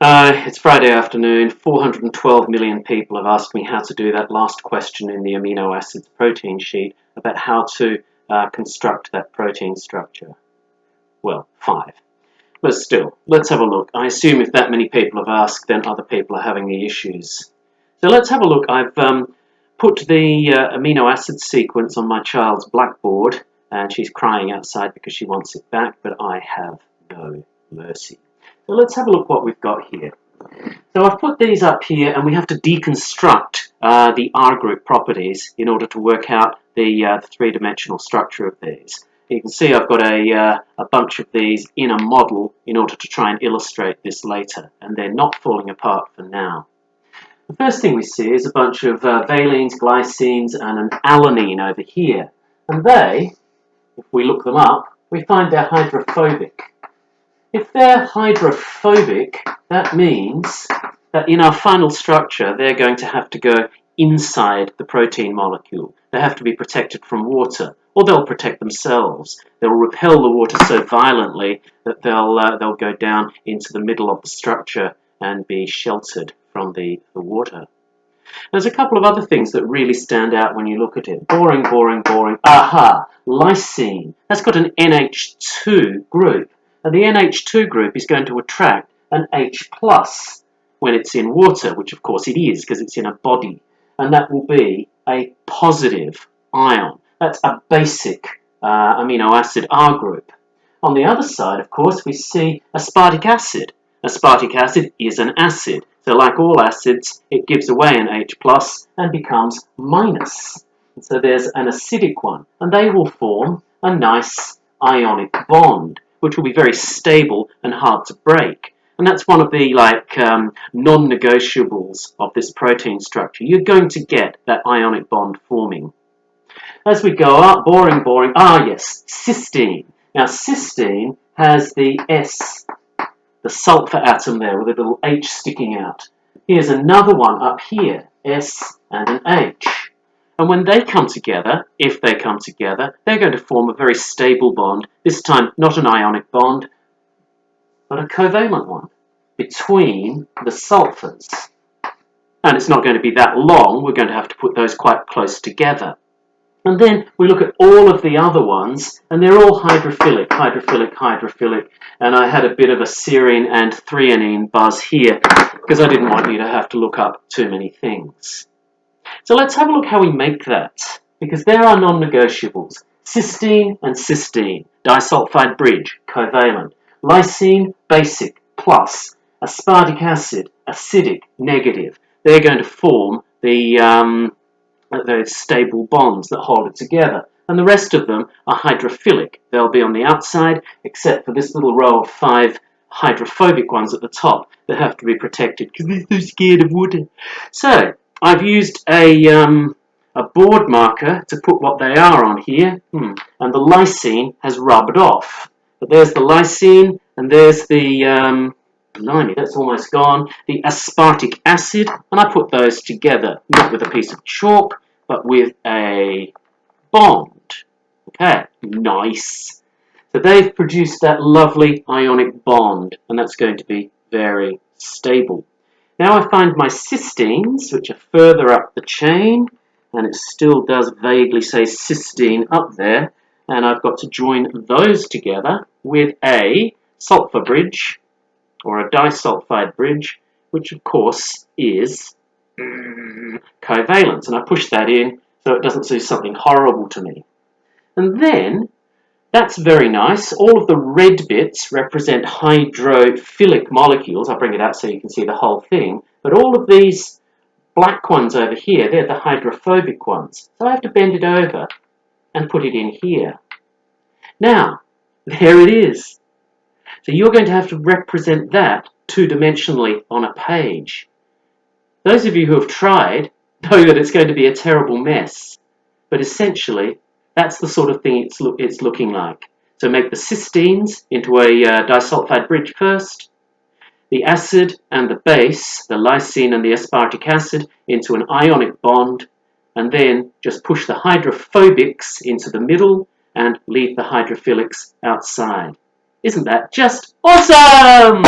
It's Friday afternoon. 412 million people have asked me how to do that last question in the amino acids protein sheet about how to construct that protein structure. Well, 5. But still, let's have a look. I assume if that many people have asked, then other people are having the issues. So let's have a look. I've put the amino acid sequence on my child's blackboard, and she's crying outside because she wants it back, but I have no mercy. So let's have a look what we've got here. So I've put these up here, and we have to deconstruct the R group properties in order to work out the three-dimensional structure of these. You can see I've got a bunch of these in a model in order to try and illustrate this later, and they're not falling apart for now. The first thing we see is a bunch of valines, glycines, and an alanine over here. And they, if we look them up, we find they're hydrophobic. If they're hydrophobic, that means that in our final structure, they're going to have to go inside the protein molecule. They have to be protected from water, or they'll protect themselves. They'll repel the water so violently that they'll go down into the middle of the structure and be sheltered from the water. There's a couple of other things that really stand out when you look at it. Boring, boring, boring. Aha! Lysine. That's got an NH2 group. And the NH2 group is going to attract an H+ when it's in water, which of course it is because it's in a body. And that will be a positive ion. That's a basic amino acid R group. On the other side, of course, we see aspartic acid. Aspartic acid is an acid. So like all acids, it gives away an H+ and becomes minus. And so there's an acidic one. And they will form a nice ionic bond, which will be very stable and hard to break. And that's one of the non-negotiables of this protein structure. You're going to get that ionic bond forming. As we go up, boring, boring. Ah, yes, cysteine. Now, cysteine has the S, the sulfur atom there with a little H sticking out. Here's another one up here, S and an H. And when they come together, if they come together, they're going to form a very stable bond, this time not an ionic bond, but a covalent one between the sulfurs. And it's not going to be that long, we're going to have to put those quite close together. And then we look at all of the other ones, and they're all hydrophilic, hydrophilic, hydrophilic. And I had a bit of a serine and threonine buzz here, because I didn't want you to have to look up too many things. So let's have a look how we make that, because there are non-negotiables. Cysteine and cysteine, disulfide bridge, covalent. Lysine, basic, plus. Aspartic acid, acidic, negative. They're going to form the stable bonds that hold it together. And the rest of them are hydrophilic. They'll be on the outside, except for this little row of 5 hydrophobic ones at the top that have to be protected because they're so scared of water. So I've used a board marker to put what they are on here, and the lysine has rubbed off. But there's the lysine, and there's the, blimey, that's almost gone, the aspartic acid, and I put those together, not with a piece of chalk, but with a bond. Okay, nice. So they've produced that lovely ionic bond, and that's going to be very stable. Now I find my cysteines, which are further up the chain, and it still does vaguely say cysteine up there, and I've got to join those together with a sulfur bridge, or a disulfide bridge, which of course is covalent, and I push that in so it doesn't do something horrible to me. And then, that's very nice. All of the red bits represent hydrophilic molecules. I'll bring it out so you can see the whole thing. But all of these black ones over here, they're the hydrophobic ones. So I have to bend it over and put it in here. Now, there it is. So you're going to have to represent that two-dimensionally on a page. Those of you who have tried know that it's going to be a terrible mess. But essentially, that's the sort of thing it's looking like. So make the cysteines into a disulfide bridge first, the acid and the base, the lysine and the aspartic acid, into an ionic bond, and then just push the hydrophobics into the middle and leave the hydrophilics outside. Isn't that just awesome?